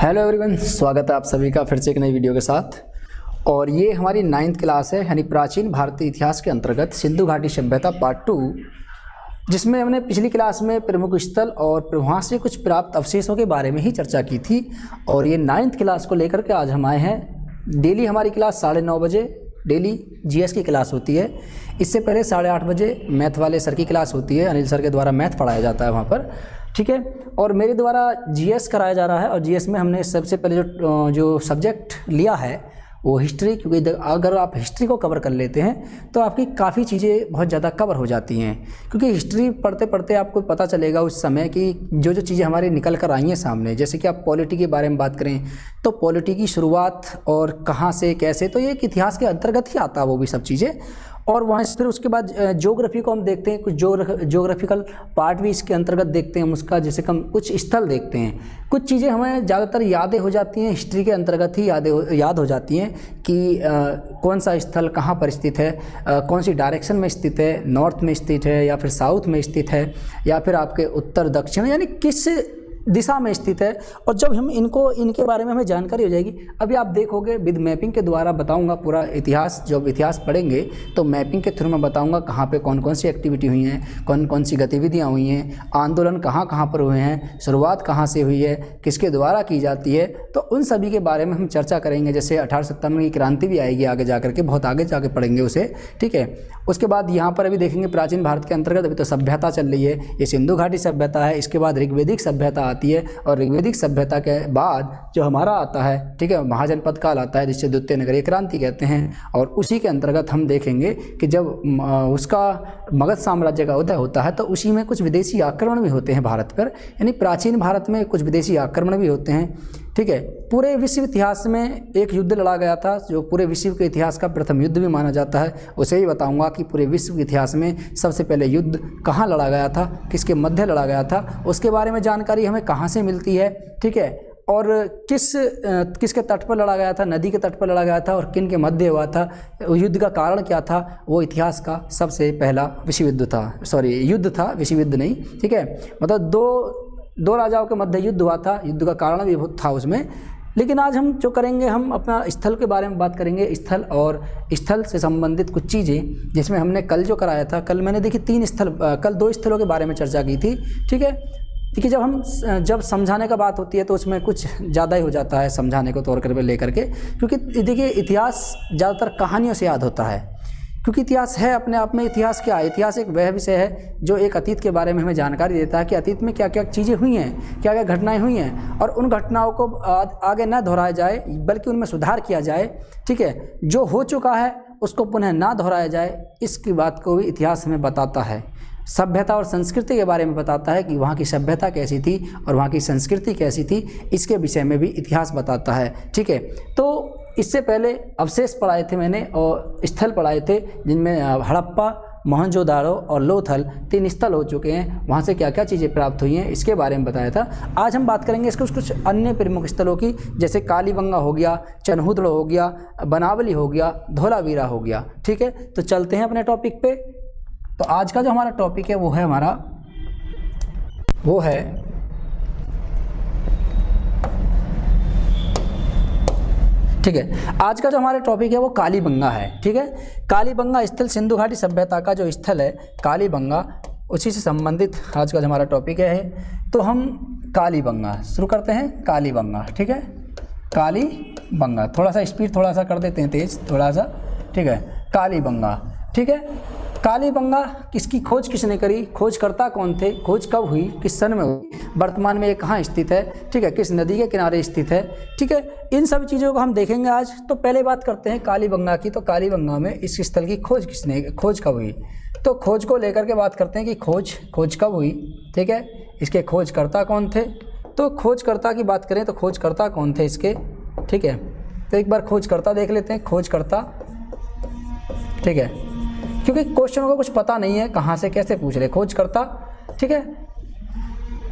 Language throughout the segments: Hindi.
हेलो एवरीवन, स्वागत है आप सभी का फिर से एक नई वीडियो के साथ। और ये हमारी 9th क्लास है, यानी प्राचीन भारतीय इतिहास के अंतर्गत सिंधु घाटी सभ्यता पार्ट 2, जिसमें हमने पिछली क्लास में प्रमुख स्थल और वहाँ से कुछ प्राप्त अवशेषों के बारे में ही चर्चा की थी। और ये 9th क्लास को लेकर के आज हम आए हैं। डेली हमारी क्लास 9:30 बजे डेली जीएस की क्लास होती है। इससे पहले 8:30 बजे मैथ वाले सर की क्लास होती है, अनिल सर के द्वारा मैथ पढ़ाया जाता है वहाँ पर, ठीक है। और मेरे द्वारा जीएस कराया जा रहा है। और जीएस में हमने सबसे पहले जो सब्जेक्ट लिया है वो हिस्ट्री, क्योंकि अगर आप हिस्ट्री को कवर कर लेते हैं तो आपकी काफ़ी चीज़ें बहुत ज़्यादा कवर हो जाती हैं। क्योंकि हिस्ट्री पढ़ते पढ़ते आपको पता चलेगा उस समय कि जो चीज़ें हमारी निकल कर आई हैं सामने, जैसे कि आप पॉलिटी के बारे में बात करें तो पॉलिटी की शुरुआत और कहाँ से कैसे, तो ये एक इतिहास के अंतर्गत ही आता है वो भी सब चीज़ें। और वहाँ से फिर उसके बाद ज्योग्राफी को हम देखते हैं, कुछ ज्योग्राफिकल पार्ट भी इसके अंतर्गत देखते हैं हम उसका, जैसे कि हम कुछ स्थल देखते हैं। कुछ चीज़ें हमें ज़्यादातर यादें हो जाती हैं, हिस्ट्री के अंतर्गत ही याद हो जाती हैं कि कौन सा स्थल कहाँ पर स्थित है, कौन सी डायरेक्शन में स्थित है, नॉर्थ में स्थित है या फिर साउथ में स्थित है या फिर आपके उत्तर दक्षिण, यानी किस दिशा में स्थित है। और जब हम इनके बारे में हमें जानकारी हो जाएगी, अभी आप देखोगे विद मैपिंग के द्वारा बताऊंगा पूरा इतिहास। जब इतिहास पढ़ेंगे तो मैपिंग के थ्रू मैं बताऊंगा कहाँ पे कौन कौन सी एक्टिविटी हुई हैं, कौन कौन सी गतिविधियाँ हुई हैं, आंदोलन कहाँ कहाँ पर हुए हैं, शुरुआत कहाँ से हुई है, किसके द्वारा की जाती है, तो उन सभी के बारे में हम चर्चा करेंगे। जैसे 1857 की क्रांति भी आएगी आगे जा करके, बहुत आगे जाके पढ़ेंगे उसे, ठीक है। उसके बाद यहाँ पर अभी देखेंगे प्राचीन भारत के अंतर्गत अभी तो सभ्यता चल रही है, ये सिंधु घाटी सभ्यता है। इसके बाद ऋग्वेदिक सभ्यता आती है और ऋग्वेदिक सभ्यता के बाद जो हमारा आता है, ठीक है, महाजनपद काल आता है, जिससे द्वितीय नगरीय क्रांति कहते हैं। और उसी के अंतर्गत हम देखेंगे कि जब उसका मगध साम्राज्य का उदय होता है तो उसी में कुछ विदेशी आक्रमण भी होते हैं भारत पर, यानी प्राचीन भारत में कुछ विदेशी आक्रमण भी होते हैं, ठीक है। पूरे विश्व इतिहास में एक युद्ध लड़ा गया था जो पूरे विश्व के इतिहास का प्रथम युद्ध भी माना जाता है। उसे ही बताऊंगा कि पूरे विश्व के इतिहास में सबसे पहले युद्ध कहाँ लड़ा गया था, किसके मध्य लड़ा गया था, उसके बारे में जानकारी हमें कहाँ से मिलती है, ठीक है। और किसके तट पर लड़ा गया था, नदी के तट पर लड़ा गया था और किन के मध्य हुआ था, युद्ध का कारण क्या था, वो इतिहास का सबसे पहला विश्व युद्ध था, युद्ध था, विश्व युद्ध नहीं, ठीक है। मतलब दो राजाओं के मध्य युद्ध हुआ था, युद्ध का कारण भी बहुत था उसमें। लेकिन आज हम जो करेंगे, हम अपना स्थल के बारे में बात करेंगे, स्थल और स्थल से संबंधित कुछ चीज़ें, जिसमें हमने कल जो कराया था, कल मैंने देखी कल 2 स्थलों के बारे में चर्चा की थी, ठीक है। देखिए जब समझाने का बात होती है तो उसमें कुछ ज़्यादा ही हो जाता है समझाने को तौर पर लेकर के, क्योंकि देखिए इतिहास ज़्यादातर कहानियों से याद होता है। क्योंकि इतिहास है अपने आप में, इतिहास क्या है, इतिहास एक वह विषय है जो एक अतीत के बारे में हमें जानकारी देता है कि अतीत में क्या क्या चीज़ें हुई हैं, क्या क्या घटनाएं हुई हैं, और उन घटनाओं को आगे न दोहराया जाए बल्कि उनमें सुधार किया जाए, ठीक है। जो हो चुका है उसको पुनः ना दोहराया जाए, इसकी बात को भी इतिहास हमें बताता है। सभ्यता और संस्कृति के बारे में बताता है कि वहाँ की सभ्यता कैसी थी और वहाँ की संस्कृति कैसी थी, इसके विषय में भी इतिहास बताता है, ठीक है। तो इससे पहले अवशेष पढ़ाए थे मैंने और स्थल पढ़ाए थे, जिनमें हड़प्पा, मोहनजोदाड़ो और लोथल 3 स्थल हो चुके हैं। वहाँ से क्या क्या चीज़ें प्राप्त हुई हैं इसके बारे में बताया था। आज हम बात करेंगे इसके कुछ अन्य प्रमुख स्थलों की, जैसे कालीबंगा हो गया, चनहुदड़ो हो गया, बनावली हो गया, धोलावीरा हो गया, ठीक है। तो चलते हैं अपने टॉपिक पे। तो आज का जो हमारा टॉपिक है वो है ठीक है, आज का जो हमारा टॉपिक है वो कालीबंगा है, ठीक है। कालीबंगा स्थल सिंधु घाटी सभ्यता का जो स्थल है कालीबंगा, उसी से संबंधित आज का जो हमारा टॉपिक है। तो हम कालीबंगा शुरू करते हैं, कालीबंगा, ठीक है। कालीबंगा, थोड़ा सा स्पीड थोड़ा सा कर देते हैं तेज थोड़ा सा, ठीक है। कालीबंगा, ठीक है। कालीबंगा किसकी खोज किसने करी, खोजकर्ता कौन थे, खोज कब हुई, किस सन में हुई, वर्तमान में ये कहाँ स्थित है, ठीक है, किस नदी के किनारे स्थित है, ठीक है। इन सब चीज़ों को हम देखेंगे आज। तो पहले बात करते हैं कालीबंगा की। तो कालीबंगा में इस स्थल की खोज कब हुई, तो खोज को लेकर के बात करते हैं कि खोज कब हुई, ठीक है। इसके खोजकर्ता कौन थे, तो खोजकर्ता की बात करें तो खोजकर्ता कौन थे इसके, ठीक है। तो एक बार खोजकर्ता देख लेते हैं, खोजकर्ता, ठीक है, क्योंकि क्वेश्चनों को कुछ पता नहीं है कहाँ से कैसे पूछ रहे। खोजकर्ता, ठीक है,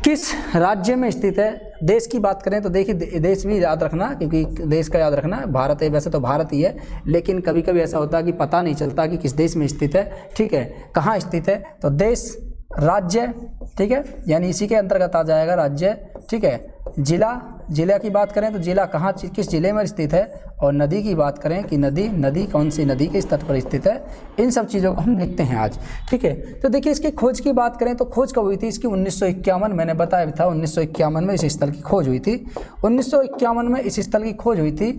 किस राज्य में स्थित है। देश की बात करें तो देखिए देश भी याद रखना, क्योंकि देश का याद रखना, भारत है, वैसे तो भारत ही है, लेकिन कभी कभी ऐसा होता है कि पता नहीं चलता कि किस देश में स्थित है, ठीक है, कहाँ स्थित है। तो देश, राज्य, ठीक है, यानी इसी के अंतर्गत आ जाएगा राज्य, ठीक है, जिला, जिला की बात करें तो जिला कहाँ किस जिले में स्थित है, और नदी की बात करें कि नदी कौन सी नदी के तट पर स्थित है। इन सब चीज़ों को हम लिखते हैं आज, ठीक है। तो देखिए इसकी खोज की बात करें तो खोज कब हुई थी इसकी, 1951, मैंने बताया था 1951 में इस स्थल की खोज हुई थी। 1951 में इस स्थल की खोज हुई थी,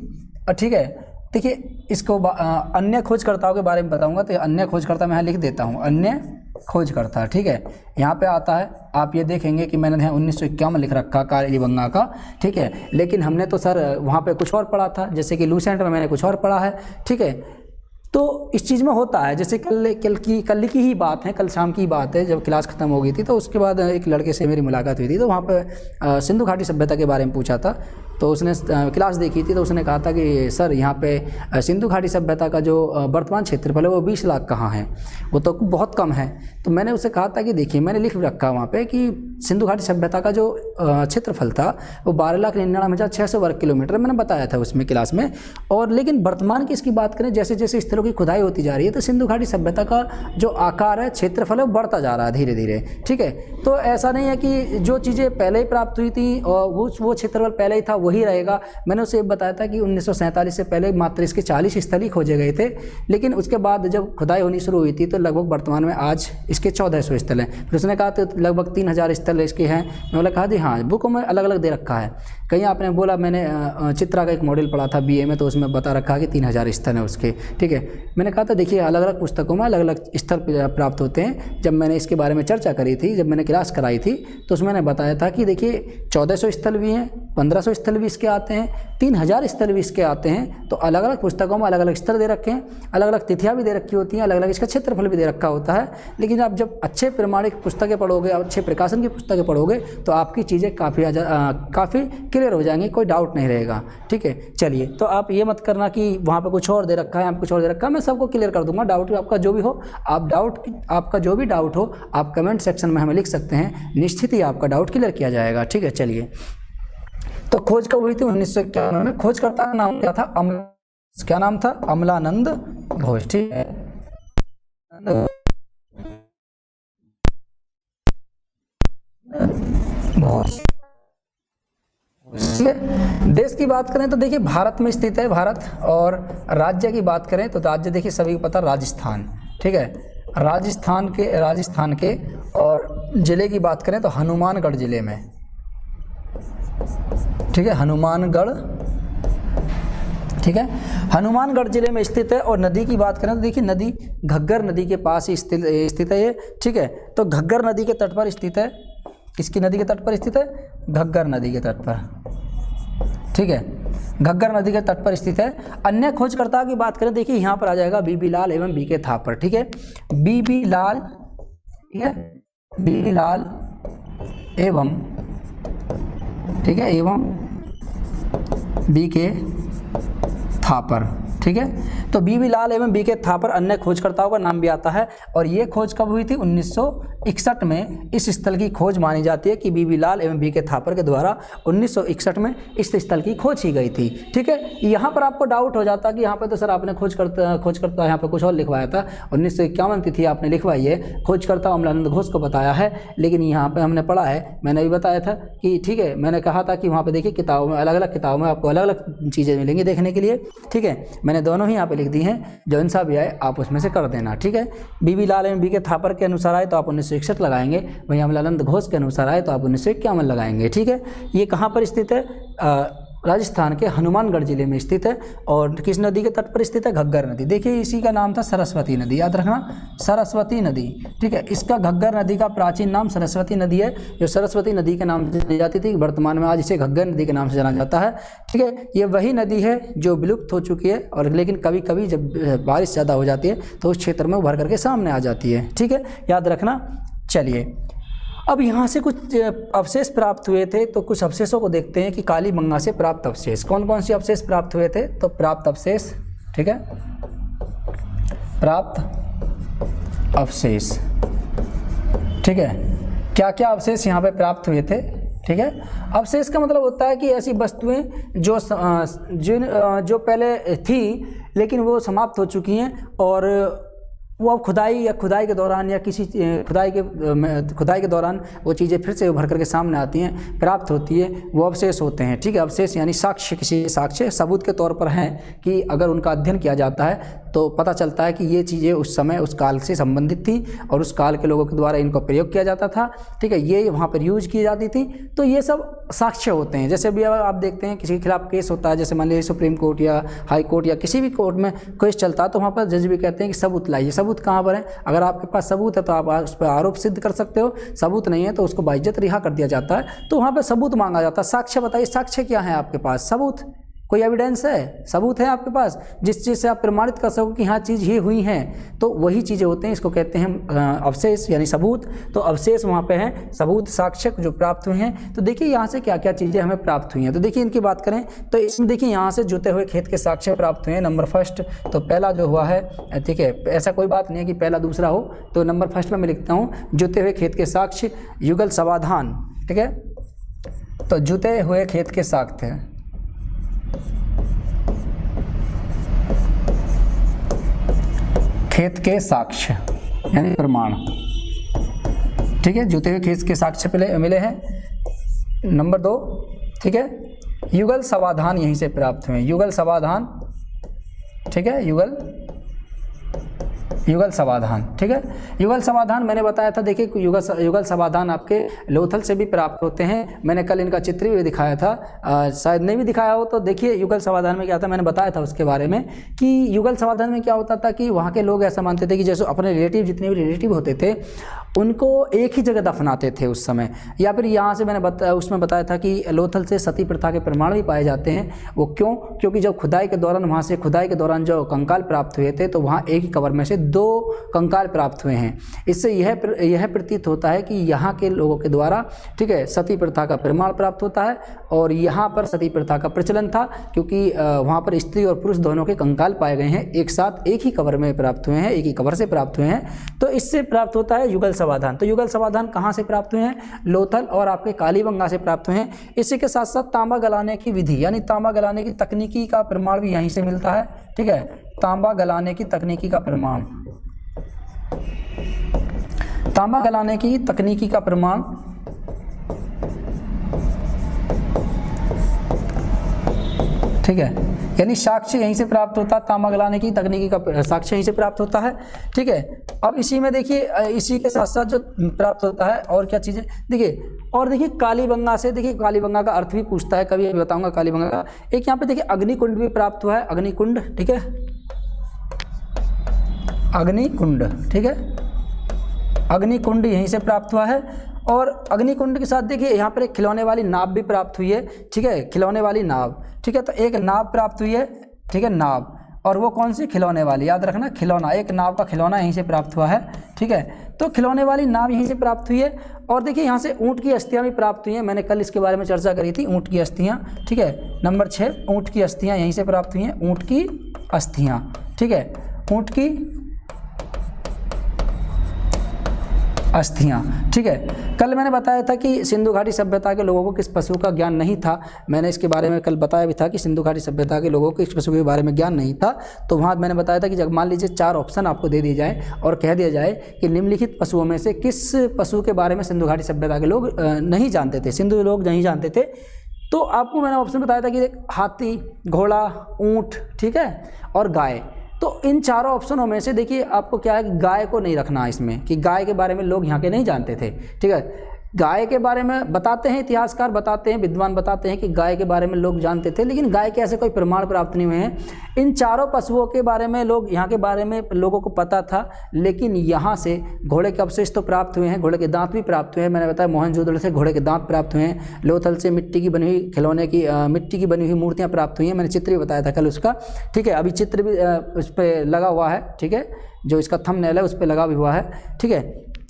ठीक है। देखिए इसको अन्य खोजकर्ताओं के बारे में बताऊंगा, तो अन्य खोजकर्ता मैं यहाँ लिख देता हूँ, अन्य खोजकर्ता, ठीक है। यहाँ पे आता है, आप ये देखेंगे कि मैंने यहाँ 1951 लिख रखा कालीबंगा का, ठीक है। लेकिन हमने तो सर वहाँ पे कुछ और पढ़ा था, जैसे कि लूसेंट में मैंने कुछ और पढ़ा है, ठीक है। तो इस चीज़ में होता है, जैसे कल की ही बात है, कल शाम की बात है, जब क्लास ख़त्म हो गई थी तो उसके बाद एक लड़के से मेरी मुलाकात हुई थी, तो वहाँ पे सिंधु घाटी सभ्यता के बारे में पूछा था। तो उसने क्लास देखी थी, तो उसने कहा था कि सर यहाँ पे सिंधु घाटी सभ्यता का जो वर्तमान क्षेत्रफल है वो 20 लाख कहाँ है, वो तो बहुत कम है। तो मैंने उससे कहा था कि देखिए मैंने लिख रखा वहाँ पे कि सिंधु घाटी सभ्यता का जो क्षेत्रफल था वो 12,99,600 वर्ग किलोमीटर, मैंने बताया था उसमें क्लास में। और लेकिन वर्तमान की इसकी बात करें, जैसे जैसे स्थलों की खुदाई होती जा रही है तो सिंधु घाटी सभ्यता का जो आकार है, क्षेत्रफल है, वो बढ़ता जा रहा है धीरे धीरे, ठीक है। तो ऐसा नहीं है कि जो चीज़ें पहले ही प्राप्त हुई थी और वो क्षेत्रफल पहले ही था वही रहेगा। मैंने उसे बताया था कि 1947 से पहले मात्र इसके 40 स्थल ही खोजे गए थे, लेकिन उसके बाद जब खुदाई होनी शुरू हुई थी तो लगभग वर्तमान में आज इसके 1400 स्थल हैं। फिर उसने कहा तो लगभग 3000 स्थल इसके हैं। मैं बोला कहा जी हाँ, बुकों में अलग अलग दे रखा है। कहीं आपने बोला, मैंने चित्रा का एक मॉडल पढ़ा था BA में, तो उसमें बता रखा है कि 3000 स्थल हैं उसके, ठीक है। मैंने कहा था देखिए अलग अलग पुस्तकों में अलग अलग स्थल प्राप्त होते हैं। जब मैंने इसके बारे में चर्चा करी थी, जब मैंने क्लास कराई थी, तो उसमें मैंने बताया था कि देखिए 1400 स्थल भी हैं, 1500 स्थल भी इसके आते हैं, 3000 स्थल भी इसके आते हैं। तो अलग अलग पुस्तकों में अलग अलग स्थल दे रखे हैं, अलग अलग तिथियाँ भी दे रखी होती हैं, अलग अलग इसका क्षेत्रफल भी दे रखा होता है। लेकिन आप जब अच्छे प्रमाणिक पुस्तकें पढ़ोगे, अच्छे प्रकाशन की पुस्तकें पढ़ोगे, तो आपकी चीज़ें काफ़ी क्लियर हो जाएंगी, कोई डाउट नहीं रहेगा, ठीक है। चलिए, तो आप ये मत करना कि वहाँ पे कुछ और दे रखा है, यहाँ पे कुछ और दे रखा है, मैं सबको क्लियर कर दूंगा। डाउट आपका जो भी हो, आपका जो भी डाउट हो आप कमेंट सेक्शन में हमें लिख सकते हैं, निश्चित ही आपका डाउट क्लियर किया जाएगा, ठीक है। चलिए, तो खोज कब हुई थी? 1951 में। खोजकर्ता का नाम क्या था? क्या नाम था? अमलानंद घोष, ठीक है। देश की बात करें तो देखिए भारत में स्थित है भारत, और राज्य की बात करें तो राज्य देखिए सभी को पता, राजस्थान, ठीक है। राजस्थान के और जिले की बात करें तो हनुमानगढ़ जिले में, ठीक है, हनुमानगढ़, ठीक है, हनुमानगढ़ जिले में स्थित है। और नदी की बात करें तो देखिए नदी घग्गर नदी के पास ही स्थित है ये, ठीक है। तो घग्गर नदी के तट पर स्थित है। किसकी नदी के तट पर स्थित है? घग्गर नदी के तट पर, ठीक है, घग्गर नदी के तट पर स्थित है। अन्य खोजकर्ता की बात करें, देखिए यहाँ पर आ जाएगा BB लाल एवं BK थापर, ठीक है। BB लाल, ठीक है, BB लाल एवं, ठीक है, एवं BK थापर, ठीक है। तो BB लाल एवं BK थापर अन्य खोजकर्ताओं का नाम भी आता है। और ये खोज कब हुई थी? 1961 में इस स्थल की खोज मानी जाती है कि BB लाल एवं BK थापर के द्वारा 1961 में इस स्थल की खोज की गई थी, ठीक है। यहाँ पर आपको डाउट हो जाता कि यहाँ पे तो सर आपने खोजकर्ता यहाँ पे कुछ और लिखवाया था, 1951 तिथि आपने लिखवाई है, खोजकर्ता अमलानंद घोष को बताया है, लेकिन यहाँ पे हमने पढ़ा है, मैंने भी बताया था कि ठीक है, मैंने कहा था कि वहाँ पे देखिए किताबों में अलग अलग किताबों में आपको अलग अलग चीज़ें मिलेंगी देखने के लिए, ठीक है। मैंने दोनों ही यहाँ पे लिख दी हैं, जो इन सा भी आए आप उसमें से कर देना, ठीक है। BB लाल एवं BK थापर के अनुसार आए तो आप 1961 लगाएंगे, वहीं अमलानंद घोष के अनुसार आए तो आप 1951 लगाएंगे, ठीक है। ये कहाँ पर स्थित है? राजस्थान के हनुमानगढ़ जिले में स्थित है। और किस नदी के तट पर स्थित है? घग्गर नदी। देखिए इसी का नाम था सरस्वती नदी, याद रखना, सरस्वती नदी, ठीक है। इसका घग्गर नदी का प्राचीन नाम सरस्वती नदी है, जो सरस्वती नदी के नाम से जानी जाती थी, वर्तमान में आज इसे घग्गर नदी के नाम से जाना जाता है, ठीक है। ये वही नदी है जो विलुप्त हो चुकी है, और लेकिन कभी कभी जब बारिश ज़्यादा हो जाती है तो उस क्षेत्र में उभर करके सामने आ जाती है, ठीक है, याद रखना। चलिए, अब यहाँ से कुछ अवशेष प्राप्त हुए थे, तो कुछ अवशेषों को देखते हैं कि कालीबंगा से प्राप्त अवशेष कौन कौन से अवशेष प्राप्त हुए थे। तो प्राप्त अवशेष, ठीक है, प्राप्त अवशेष, ठीक है, क्या क्या अवशेष यहाँ पे प्राप्त हुए थे, ठीक है। अवशेष का मतलब होता है कि ऐसी वस्तुएं जो पहले थी लेकिन वो समाप्त हो चुकी हैं और वो अब खुदाई के दौरान या किसी खुदाई के दौरान वो चीज़ें फिर से उभर करके सामने आती हैं, प्राप्त होती है, वो अवशेष होते हैं। ठीक है, अवशेष यानी साक्ष्य, किसी साक्ष्य सबूत के तौर पर हैं कि अगर उनका अध्ययन किया जाता है तो पता चलता है कि ये चीज़ें उस समय उस काल से संबंधित थी और उस काल के लोगों के द्वारा इनको प्रयोग किया जाता था। ठीक है, ये वहाँ पर यूज की जाती थी। तो ये सब साक्ष्य होते हैं। जैसे भी आप देखते हैं किसी के खिलाफ केस होता है, जैसे मान लीजिए सुप्रीम कोर्ट या हाई कोर्ट या किसी भी कोर्ट में केस चलता है, तो वहाँ पर जज भी कहते हैं कि सबूत लाइए। सबूत कहाँ पर है? अगर आपके पास सबूत है तो आप उस पर आरोप सिद्ध कर सकते हो, सबूत नहीं है तो उसको बाइज्जत रिहा कर दिया जाता है। तो वहाँ पर सबूत मांगा जाता है। साक्ष्य बताइए, साक्ष्य क्या है आपके पास? सबूत, कोई एविडेंस है, सबूत है आपके पास जिस चीज़ से आप प्रमाणित कर सको कि हाँ चीज़ ये हुई है, तो वही चीज़ें होते हैं। इसको कहते हैं अवशेष यानी सबूत। तो अवशेष वहाँ पे हैं, सबूत, साक्ष्य जो प्राप्त हुए हैं। तो देखिए यहाँ से क्या क्या चीज़ें हमें प्राप्त हुई हैं। तो देखिए इनकी बात करें तो इसमें देखिए यहाँ से जुते हुए खेत के साक्ष्य प्राप्त हुए हैं। नंबर फर्स्ट तो पहला जो हुआ है, ठीक है, ऐसा कोई बात नहीं है कि पहला दूसरा हो, तो नंबर फर्स्ट में मैं लिखता हूँ जुते हुए खेत के साक्ष्य, युगल समाधान। ठीक है, तो जुते हुए खेत के साक्ष्य, खेत के साक्ष्य यानी प्रमाण। ठीक है, जुते हुए खेत के साक्ष्य मिले हैं। नंबर 2, ठीक है, युगल समाधान यहीं से प्राप्त हुए। युगल समाधान, ठीक है, युगल समाधान। ठीक है, युगल समाधान मैंने बताया था। देखिए युगल समाधान आपके लोथल से भी प्राप्त होते हैं। मैंने कल इनका चित्र भी दिखाया था, शायद नहीं भी दिखाया हो तो देखिए युगल समाधान में क्या था, मैंने बताया था उसके बारे में कि युगल समाधान में क्या होता था कि वहाँ के लोग ऐसा मानते थे कि जैसे अपने रिलेटिव, जितने भी रिलेटिव होते थे उनको एक ही जगह दफनाते थे उस समय। या फिर यहाँ से मैंने उसमें बताया था कि लोथल से सती प्रथा के प्रमाण भी पाए जाते हैं। वो क्यों? क्योंकि जब खुदाई के दौरान वहाँ से खुदाई के दौरान जो कंकाल प्राप्त हुए थे तो वहाँ एक ही कब्र में से 2 कंकाल प्राप्त हुए हैं। इससे यह प्रतीत होता है कि यहाँ के लोगों के द्वारा, ठीक है, सती प्रथा का प्रमाण प्राप्त होता है। और यहाँ पर सती प्रथा का प्रचलन था क्योंकि वहाँ पर स्त्री और पुरुष दोनों के कंकाल पाए गए हैं, एक साथ एक ही कब्र में प्राप्त हुए हैं, एक ही कब्र से प्राप्त हुए हैं। तो इससे प्राप्त होता है युगल समाधान। तो युगल समाधान कहाँ से प्राप्त हुए हैं? लोथल और आपके कालीबंगा से प्राप्त हुए हैं। इसी के साथ साथ तांबा गलाने की विधि यानी तांबा गलाने की तकनीकी का प्रमाण भी यहीं से मिलता है। ठीक है, तांबा गलाने की तकनीकी का प्रमाण, तांबा गलाने की तकनीकी का प्रमाण, ठीक है, यानी साक्ष्य यहीं से प्राप्त होता है। तांबा गलाने की तकनीकी का साक्ष्य यहीं से प्राप्त होता है। ठीक है, अब इसी में देखिए इसी के साथ साथ जो प्राप्त होता है और क्या चीज़ें देखिए, और देखिए कालीबंगा से, देखिए कालीबंगा का अर्थ भी पूछता है, कभी अभी बताऊंगा कालीबंगा का। एक यहाँ पे देखिए अग्निकुंड भी प्राप्त हुआ है, अग्निकुंड। ठीक है, अग्निकुंड, ठीक है, अग्निकुंड यहीं से प्राप्त हुआ है। और अग्निकुंड के साथ देखिए यहाँ पर एक खिलौने वाली नाव भी प्राप्त हुई है। ठीक है, खिलौने वाली नाव। ठीक है, तो एक नाव प्राप्त हुई है। ठीक है, नाव, और वो कौन सी? खिलौने वाली, याद रखना, खिलौना, एक नाव का खिलौना यहीं से प्राप्त हुआ है। ठीक है, तो खिलौने वाली नाव यहीं से प्राप्त हुई है। और देखिए यहाँ से ऊँट की अस्थियाँ भी प्राप्त हुई हैं, मैंने कल इसके बारे में चर्चा करी थी, ऊँट की अस्थियाँ। ठीक है, नंबर 6, ऊँट की अस्थियाँ यहीं से प्राप्त हुई हैं, ऊँट की अस्थियाँ। ठीक है, ऊँट की अस्थियाँ। ठीक है, कल मैंने बताया था कि सिंधु घाटी सभ्यता के लोगों को किस पशु का ज्ञान नहीं था। मैंने इसके बारे में कल बताया भी था कि सिंधु घाटी सभ्यता के लोगों को इस पशु के बारे में ज्ञान नहीं था। तो वहाँ मैंने बताया था कि जब मान लीजिए 4 ऑप्शन आपको दे दिए जाए और कह दिया जाए कि निम्नलिखित पशुओं में से किस पशु के बारे में सिंधु घाटी सभ्यता के लोग नहीं जानते थे, सिंधु लोग नहीं जानते थे, तो आपको मैंने ऑप्शन बताया था कि हाथी, घोड़ा, ऊँट, ठीक है, और गाय। तो इन चारों ऑप्शनों में से देखिए आपको क्या है कि गाय को नहीं रखना इसमें, कि गाय के बारे में लोग यहाँ के नहीं जानते थे। ठीक है, गाय के बारे में बताते हैं, इतिहासकार बताते हैं, विद्वान बताते हैं कि गाय के बारे में लोग जानते थे, लेकिन गाय के ऐसे कोई प्रमाण प्राप्त नहीं हुए हैं। इन चारों पशुओं के बारे में लोग, यहाँ के बारे में लोगों को पता था, लेकिन यहाँ से घोड़े के अवशेष तो प्राप्त हुए हैं, घोड़े के दांत भी प्राप्त हुए हैं। मैंने बताया मोहनजोदड़ो से घोड़े के दांत प्राप्त हुए हैं, लोथल से मिट्टी की बनी हुई खिलौने की मिट्टी की बनी हुई मूर्तियाँ प्राप्त हुई हैं। मैंने चित्र भी बताया था कल उसका। ठीक है, अभी चित्र भी उस पर लगा हुआ है। ठीक है, जो इसका थंबनेल है उस पर लगा भी हुआ है। ठीक है,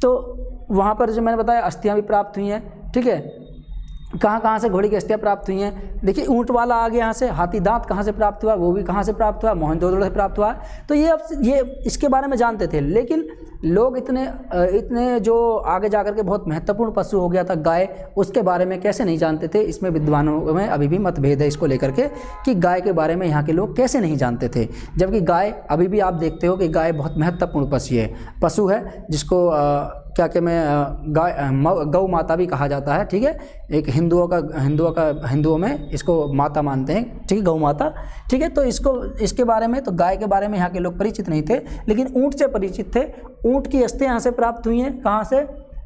तो वहाँ पर जो मैंने बताया अस्थियाँ भी प्राप्त हुई हैं। ठीक है, कहाँ कहाँ से घोड़ी की अस्थियाँ प्राप्त हुई हैं? देखिए ऊँट वाला आ गया यहाँ से, हाथी दांत कहाँ से प्राप्त हुआ, वो भी कहाँ से प्राप्त हुआ, मोहनजोदड़ो से प्राप्त हुआ। तो ये इसके बारे में जानते थे, लेकिन लोग इतने जो आगे जाकर के बहुत महत्वपूर्ण पशु हो गया था गाय, उसके बारे में कैसे नहीं जानते थे। इसमें विद्वानों में अभी भी मतभेद है इसको लेकर के कि गाय के बारे में यहाँ के लोग कैसे नहीं जानते थे, जबकि गाय अभी भी आप देखते हो कि गाय बहुत महत्वपूर्ण पशु है जिसको क्या कि मैं गौ माता भी कहा जाता है। ठीक है, एक हिंदुओं में इसको माता मानते हैं, ठीक है, गौ माता। ठीक है, तो इसके बारे में, तो गाय के बारे में यहाँ के लोग परिचित नहीं थे, लेकिन ऊँट से परिचित थे। ऊँट की अस्थियाँ यहाँ से प्राप्त हुई हैं, कहाँ से?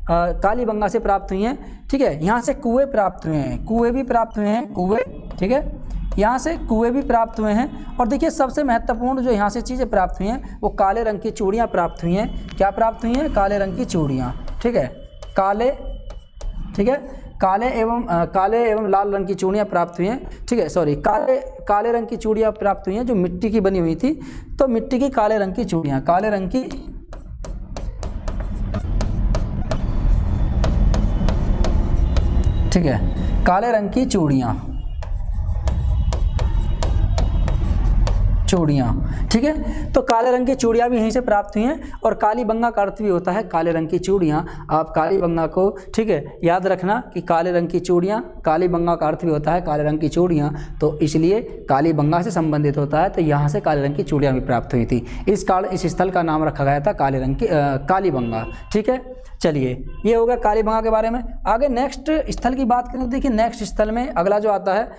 कालीबंगा से प्राप्त हुई हैं। ठीक है, यहाँ से कुएँ प्राप्त हुए हैं, कुएँ भी प्राप्त हुए हैं, कुएँ। ठीक है, यहाँ से कुएँ भी प्राप्त हुए हैं। और देखिए सबसे महत्वपूर्ण जो यहाँ से चीज़ें प्राप्त हुई हैं वो काले रंग की चूड़ियाँ प्राप्त हुई हैं। क्या प्राप्त हुई हैं? काले रंग की चूड़ियाँ। ठीक है, ठीक है, काले एवं लाल रंग की चूड़ियाँ प्राप्त हुई हैं। ठीक है, सॉरी, काले रंग की चूड़ियाँ प्राप्त हुई हैं जो मिट्टी की बनी हुई थी। तो मिट्टी की काले रंग की चूड़ियाँ, काले रंग की, ठीक है, काले रंग की चूड़ियाँ। ठीक है, तो काले रंग की चूड़ियाँ भी यहीं से प्राप्त हुई हैं। और कालीबंगा का अर्थ भी होता है काले रंग की चूड़ियाँ। आप कालीबंगा को, ठीक है, याद रखना कि काले रंग की चूड़ियाँ, कालीबंगा का अर्थ भी होता है काले रंग की चूड़ियाँ, तो इसलिए कालीबंगा से संबंधित होता है। तो यहाँ से काले रंग की चूड़ियाँ भी प्राप्त हुई थी। इस स्थल का नाम रखा गया था कालीबंगा। ठीक है, चलिए ये हो गया कालीबंगा के बारे में। आगे नेक्स्ट स्थल की बात करें तो देखिए नेक्स्ट स्थल में अगला आता है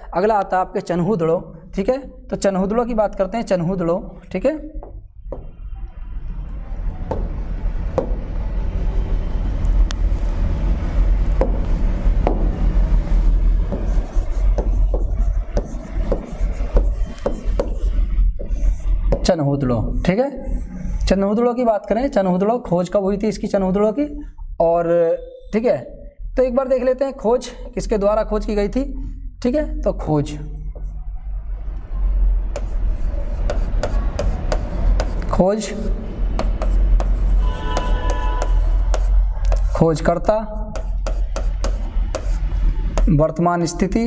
आपके चन्हुदड़ो। ठीक है, तो चन्हुदड़ो की बात करते हैं, चन्हुदड़ो। ठीक है, चन्हुदड़ो। ठीक है, चन्हुदड़ो की बात करें, चन्हुदड़ो खोज कब हुई थी इसकी, चन्हुदड़ो की? और ठीक है, तो एक बार देख लेते हैं खोज किसके द्वारा खोज की गई थी। ठीक है, तो खोजकर्ता, वर्तमान स्थिति,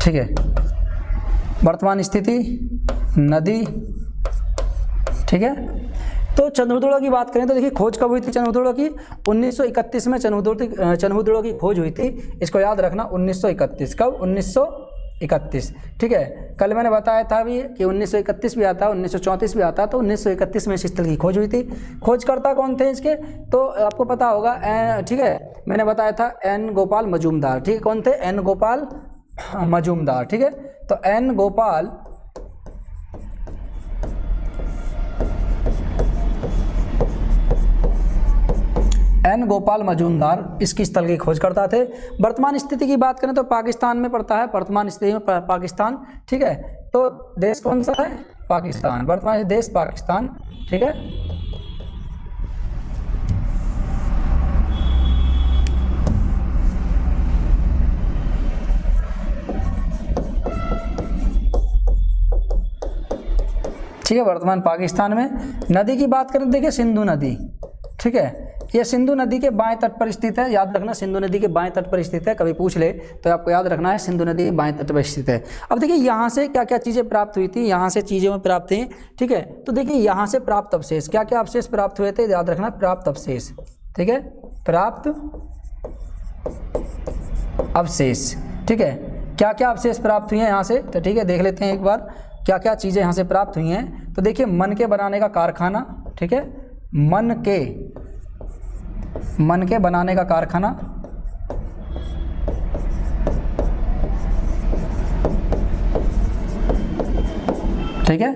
ठीक है, वर्तमान स्थिति, नदी। ठीक है, तो चन्हुदड़ो की बात करें तो देखिए खोज कब हुई थी चन्हुदड़ो की? 1931 में चन्हुदड़ो की खोज हुई थी। इसको याद रखना, 1931। कब? 1931। ठीक है, कल मैंने बताया था भी कि 1931 भी आता है, 1934 भी आता है, तो 1931 में इस स्थल की खोज हुई थी। खोजकर्ता कौन थे इसके? तो आपको पता होगा, ठीक है, मैंने बताया था एन गोपाल मजूमदार। ठीक है, कौन थे? एन गोपाल मजूमदार। ठीक है, तो एन गोपाल मजूमदार इसकी स्थल की खोज करता थे। वर्तमान स्थिति की बात करें तो पाकिस्तान में पड़ता है, वर्तमान स्थिति में पाकिस्तान। ठीक है, तो देश कौन सा है? पाकिस्तान। वर्तमान देश पाकिस्तान। ठीक है, ठीक है, वर्तमान पाकिस्तान में। नदी की बात करें, देखिए सिंधु नदी। ठीक है, ये सिंधु नदी के बाएं तट पर स्थित है। याद रखना, सिंधु नदी के बाएं तट पर स्थित है। कभी पूछ ले तो आपको याद रखना है सिंधु नदी के बाएं तट पर स्थित है। अब देखिए यहाँ से क्या क्या चीज़ें प्राप्त हुई थी, यहाँ से चीज़ें में प्राप्त हुई। ठीक है, तो देखिए यहाँ से प्राप्त अवशेष, क्या क्या अवशेष प्राप्त हुए थे? याद रखना, प्राप्त अवशेष। ठीक है, प्राप्त अवशेष। ठीक है, क्या क्या अवशेष प्राप्त हुए हैं यहाँ से? तो ठीक है, देख लेते हैं एक बार क्या क्या चीज़ें यहाँ से प्राप्त हुई हैं। तो देखिए मन के बनाने का कारखाना। ठीक है, मन के बनाने का कारखाना। ठीक है,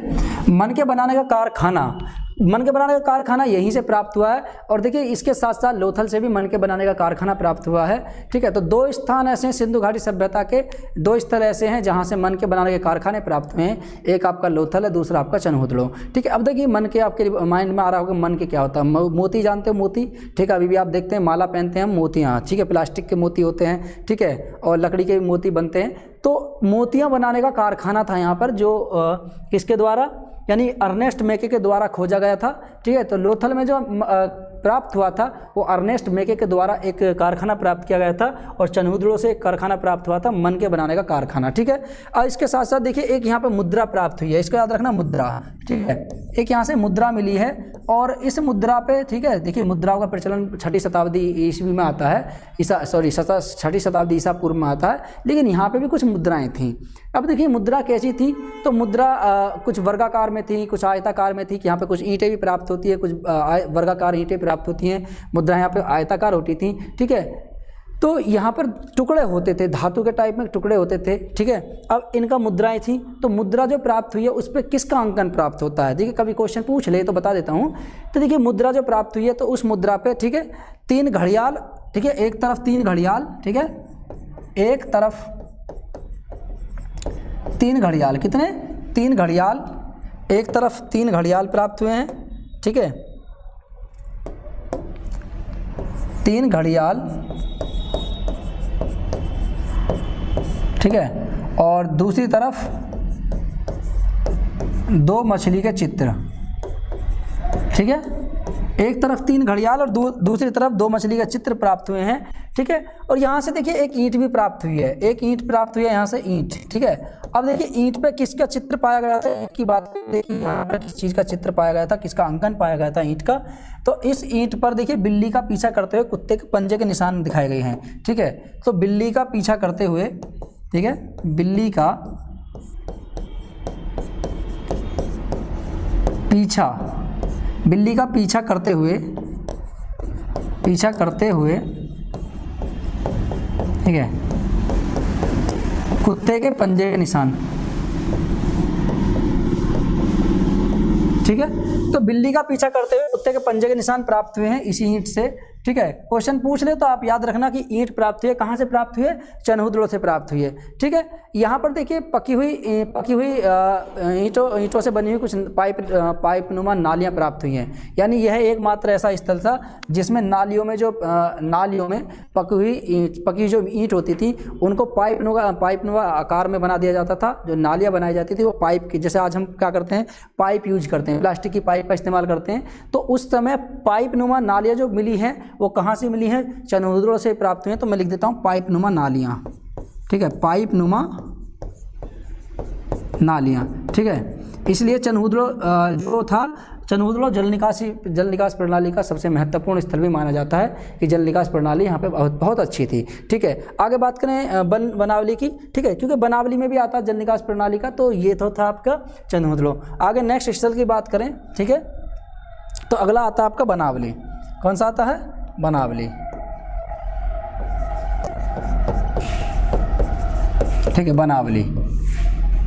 मन के बनाने का कारखाना यहीं से प्राप्त हुआ है। और देखिए इसके साथ साथ लोथल से भी मन के बनाने का कारखाना प्राप्त हुआ है। ठीक है, तो दो स्थान ऐसे हैं सिंधु घाटी सभ्यता के, दो स्थल ऐसे हैं जहां से मन के बनाने के कारखाने प्राप्त हुए हैं। एक आपका लोथल है, दूसरा आपका चन्हुदड़ो। ठीक है, अब देखिए मन के आपके माइंड में आ रहा होगा मन के क्या होता है? मोती जानते हो? मोती। ठीक है, अभी भी आप देखते हैं माला पहनते हैं हम मोतियाँ। ठीक है, प्लास्टिक के मोती होते हैं। ठीक है, और लकड़ी के भी मोती बनते हैं। तो मोतियाँ बनाने का कारखाना था यहाँ पर, जो किसके द्वारा? यानी अर्नेस्ट मेके के द्वारा खोजा गया था। ठीक है, तो लोथल में जो प्राप्त हुआ था वो अर्नेस्ट मेके के द्वारा एक कारखाना प्राप्त किया गया था और चनहुदड़ो से एक कारखाना प्राप्त हुआ था, मन के बनाने का कारखाना। ठीक है, और इसके साथ साथ देखिए एक यहाँ पे मुद्रा प्राप्त हुई है, इसको याद रखना, मुद्रा। ठीक है, एक यहाँ से मुद्रा मिली है और इस मुद्रा पे, ठीक है, देखिए मुद्राओं का प्रचलन 6ठी शताब्दी ईस्वी में आता है, 6ठी शताब्दी ईसा पूर्व में आता है, लेकिन यहाँ पे भी कुछ मुद्राएं थीं। अब देखिए मुद्रा कैसी थी, तो मुद्रा कुछ वर्गाकार में थी, कुछ आयताकार में थी, कि यहाँ पे कुछ ईंटें भी प्राप्त होती है, कुछ वर्गाकार ईंटें प्राप्त होती हैं, मुद्रा यहाँ पे आयताकार होती थी। ठीक है, तो यहाँ पर टुकड़े होते थे, धातु के टाइप में टुकड़े होते थे। ठीक है, अब इनका मुद्राएं थी, तो मुद्रा जो प्राप्त हुई है उस पर किसका अंकन प्राप्त होता है, देखिए कभी क्वेश्चन पूछ ले तो बता देता हूँ। तो देखिए मुद्रा जो प्राप्त हुई है तो उस मुद्रा पे, ठीक है, 3 घड़ियाल, ठीक है, एक तरफ 3 घड़ियाल, ठीक है, एक तरफ 3 घड़ियाल, कितने, 3 घड़ियाल, एक तरफ 3 घड़ियाल प्राप्त हुए हैं। ठीक है, 3 घड़ियाल, ठीक है, और दूसरी तरफ 2 मछली के चित्र। ठीक है, एक तरफ 3 घड़ियाल और दूसरी तरफ 2 मछली का चित्र प्राप्त हुए हैं। ठीक है, और यहाँ से देखिए एक ईंट भी प्राप्त हुई है, एक ईंट प्राप्त हुई है यहाँ से ईंट। ठीक है, अब देखिए ईंट पे किसका चित्र पाया गया था, की बात देखिए यहाँ पर किस चीज़ का चित्र पाया गया था, किसका अंकन पाया गया था, ईंट का। तो इस ईंट पर देखिए बिल्ली का पीछा करते हुए कुत्ते के पंजे के निशान दिखाए गए हैं। ठीक है, तो बिल्ली का पीछा करते हुए, ठीक है, बिल्ली का पीछा करते हुए, ठीक है, कुत्ते के पंजे के निशान। ठीक है, तो बिल्ली का पीछा करते हुए कुत्ते के पंजे के निशान प्राप्त हुए हैं इसी ईंट से। ठीक है, क्वेश्चन पूछ ले तो आप याद रखना कि ईंट प्राप्त हुई है, कहाँ से प्राप्त हुई है, चनहुदड़ो से प्राप्त हुई है। ठीक है, यहाँ पर देखिए पकी हुई ईंटों से बनी हुई कुछ पाइपनुमा नालियाँ प्राप्त हुई हैं, यानी यह एकमात्र ऐसा स्थल था जिसमें नालियों में पकी जो ईंट होती थी उनको पाइपनुमा आकार में बना दिया जाता था। जो नालियाँ बनाई जाती थी वो पाइप की, जैसे आज हम क्या करते हैं, पाइप यूज करते हैं, प्लास्टिक की पाइप का इस्तेमाल करते हैं, तो उस समय पाइपनुमा नालियाँ जो मिली हैं वो कहाँ से मिली हैं, चनहुदड़ो से प्राप्त हुई हैं। तो मैं लिख देता हूँ पाइपनुमा नालियाँ। ठीक है, पाइपनुमा नालियाँ। ठीक है, इसलिए चनहुदड़ो जो था, चनहुदड़ो जल निकास प्रणाली का सबसे महत्वपूर्ण स्थल भी माना जाता है कि जल निकास प्रणाली यहाँ पे बहुत अच्छी थी। ठीक है, आगे बात करें बनावली की। ठीक है, क्योंकि बनावली में भी आता है जल निकास प्रणाली का, तो ये तो था आपका चनहुदड़ो। आगे नेक्स्ट स्थल की बात करें, ठीक है, तो अगला आता है आपका बनावली। कौन सा आता है, बनावली। ठीक है, बनावली।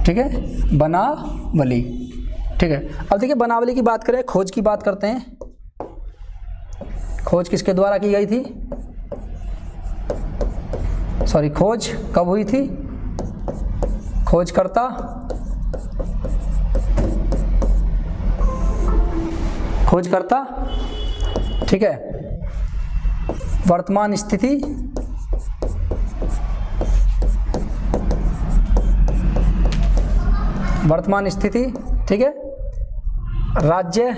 ठीक है, बनावली। ठीक है, अब देखिए बनावली की बात करें, खोज की बात करते हैं। खोज किसके द्वारा की गई थी, सॉरी, खोज कब हुई थी, खोजकर्ता ठीक है, वर्तमान स्थिति, ठीक है, राज्य,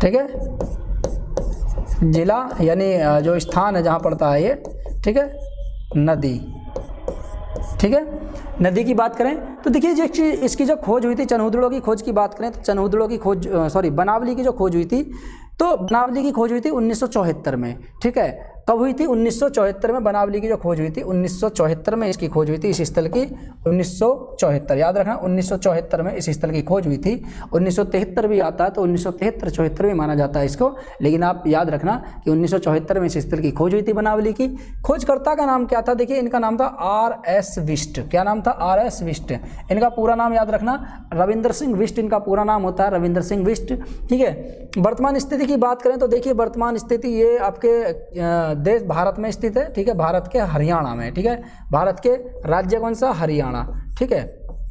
ठीक है, जिला यानी जो स्थान है जहाँ पड़ता है ये, ठीक है, नदी। ठीक है, नदी की बात करें तो देखिए इसकी जो खोज हुई थी, चनहुदड़ो की खोज की बात करें तो चनहुदड़ो की खोज, बनावली की जो खोज हुई थी, तो बनावली की खोज हुई थी 1974 में। ठीक है, कब हुई थी, 1974 में बनावली की जो खोज हुई थी, 1974 में इसकी खोज हुई थी, इस स्थल की 1974, याद रखना 1974 में इस स्थल की खोज हुई थी। 1973 भी आता है तो 1973-74 में माना जाता है इसको, लेकिन आप याद रखना कि 1974 में इस स्थल की खोज हुई थी बनावली की। खोजकर्ता का नाम क्या था, देखिए इनका नाम था R.S. विष्ट। क्या नाम था, R.S. विष्ट। इनका पूरा नाम याद रखना, रविंद्र सिंह विष्ट इनका पूरा नाम होता है, रविंद्र सिंह विष्ट। ठीक है, वर्तमान स्थिति की बात करें तो देखिए वर्तमान स्थिति ये आपके देश भारत में स्थित है। ठीक है, भारत के हरियाणा में। ठीक है, भारत के राज्य कौन सा, हरियाणा। ठीक है,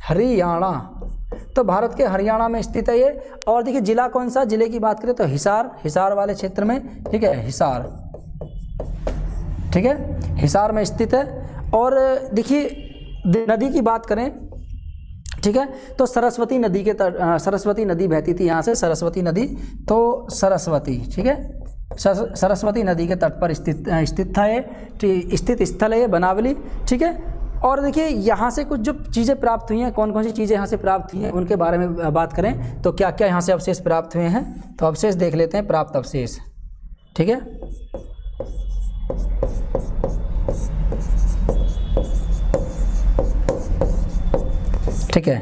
हरियाणा, तो भारत के हरियाणा में स्थित है ये। और देखिए जिला कौन सा, जिले की बात करें तो हिसार वाले क्षेत्र में। ठीक है, हिसार, ठीक है, हिसार में स्थित है। और देखिए नदी की बात करें, ठीक है। तो सरस्वती नदी के सरस्वती नदी बहती थी यहाँ से, सरस्वती नदी, तो सरस्वती, ठीक है, सरस्वती नदी के तट पर स्थित था ये, स्थित स्थल है ये बनावली, ठीक है। और देखिए यहाँ से कुछ जो चीज़ें प्राप्त हुई हैं, कौन कौन सी चीज़ें यहाँ से प्राप्त हुई हैं उनके बारे में बात करें तो क्या क्या यहाँ से अवशेष प्राप्त हुए हैं, तो अवशेष देख लेते हैं, प्राप्त अवशेष, ठीक है। ठीक है,